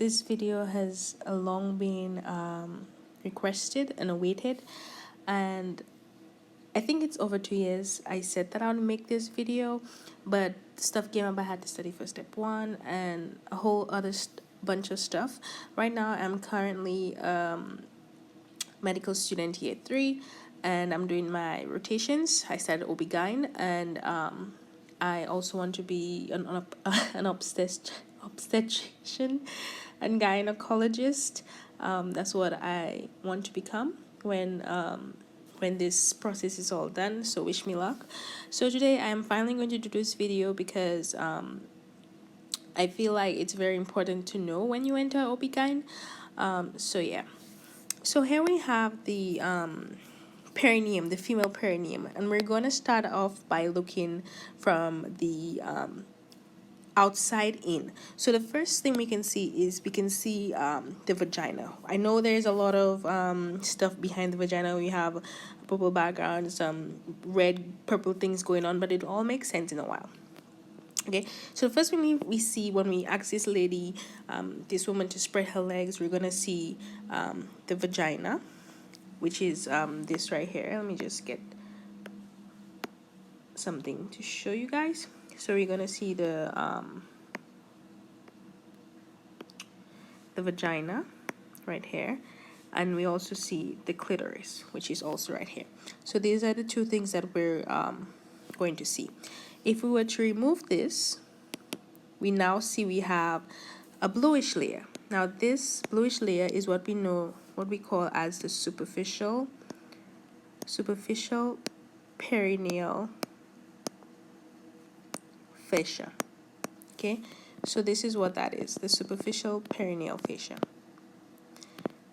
This video has long been requested and awaited, and I think it's over 2 years. I said that I would make this video, but stuff came up. I had to study for step one and a whole other bunch of stuff. Right now, I'm currently medical student year 3, and I'm doing my rotations. I started OB-GYN, and I also want to be an obstetrician and gynecologist. That's what I want to become when this process is all done. So wish me luck. So today I'm finally going to do this video because I feel like it's very important to know when you enter OB-GYN. So yeah. So here we have the perineum, the female perineum, and we're going to start off by looking from the outside in. So the first thing we can see is the vagina. I know there's a lot of stuff behind the vagina. We have a purple background, some red, purple things going on, but it all makes sense in a while. Okay, so the first thing we see when we ask this lady, this woman, to spread her legs, we're gonna see the vagina, which is this right here. Let me just get something to show you guys. So we're gonna see the vagina right here, and we also see the clitoris, which is also right here. So these are the two things that we're going to see. If we were to remove this, we now see we have a bluish layer. Now this bluish layer is what we call as the superficial perineal fascia. Okay, so this is what that is, the superficial perineal fascia.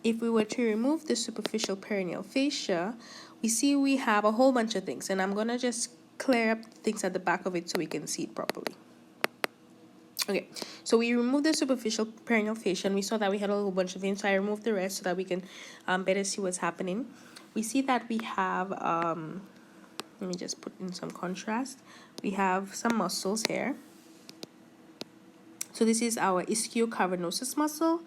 If we were to remove the superficial perineal fascia, we see we have a whole bunch of things, and I'm gonna just clear up things at the back of it so we can see it properly. Okay, so we removed the superficial perineal fascia, and we saw that we had a whole bunch of things. So I removed the rest so that we can better see what's happening. We see that we have, let me just put in some contrast. We have some muscles here. So this is our ischiocavernosus muscle,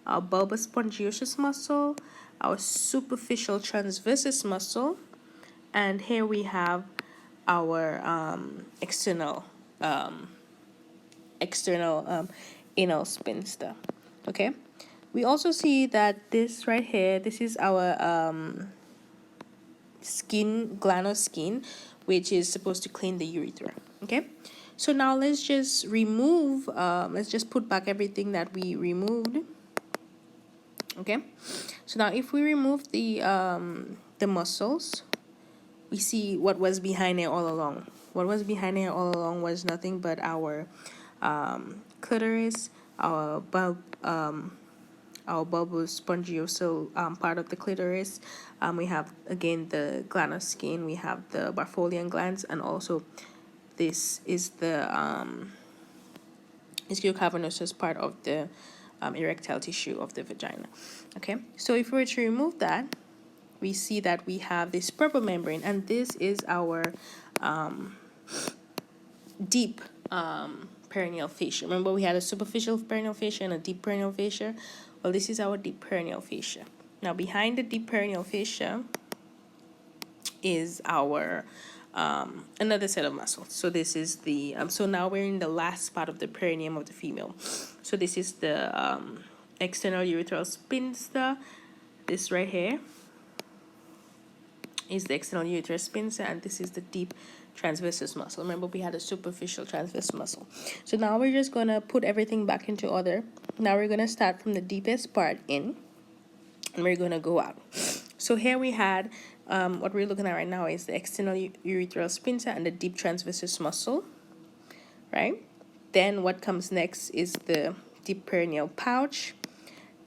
our bulbous spongiosum muscle, our superficial transversus muscle, and here we have our external anal sphincter. Okay, we also see that this right here, this is our glandular skin, which is supposed to clean the urethra. Okay, so now let's just remove let's just put back everything that we removed. Okay, so now if we remove the muscles, we see what was behind it all along. What was behind it all along was nothing but our clitoris, our bulbous spongiosal part of the clitoris. We have again the glandular skin. We have the Bartholin glands, and also this is the ischiocavernosus part of the erectile tissue of the vagina. Okay, so if we were to remove that, we see that we have this purple membrane, and this is our deep perineal fascia. Remember, we had a superficial perineal fascia and a deep perineal fascia. Well, this is our deep perineal fascia. Now, behind the deep perineal fascia is our another set of muscles. So this is the so now we're in the last part of the perineum of the female. So this is the external urethral sphincter. This right here is the external urethral sphincter, and this is the deep transversus muscle. Remember, we had a superficial transverse muscle. So now we're just gonna put everything back into order. Now we're gonna start from the deepest part in, and we're gonna go out. So here we had what we're looking at right now is the external urethral sphincter and the deep transversus muscle, right? Then what comes next is the deep perineal pouch.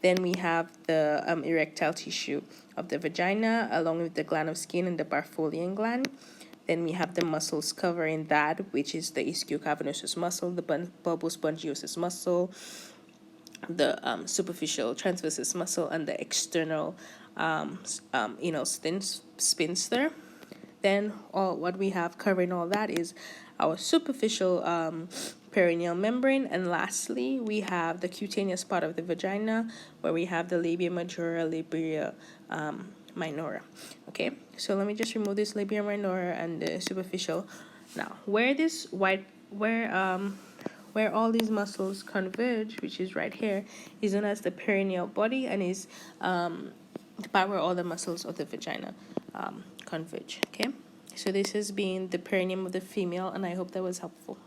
Then we have the erectile tissue of the vagina, along with the gland of skin and the Bartholin gland. Then we have the muscles covering that, which is the ischiocavernosus muscle, the bulbous spongiosus muscle, the superficial transversus muscle, and the external anal sphincter. Then what we have covering all that is our superficial perineal membrane. And lastly, we have the cutaneous part of the vagina, where we have the labia majora, labia minora. Okay, so let me just remove this labia minora and the superficial. Now, where this white, where all these muscles converge, which is right here, is known as the perineal body, and is the part where all the muscles of the vagina converge. Okay, so this has been the perineum of the female, and I hope that was helpful.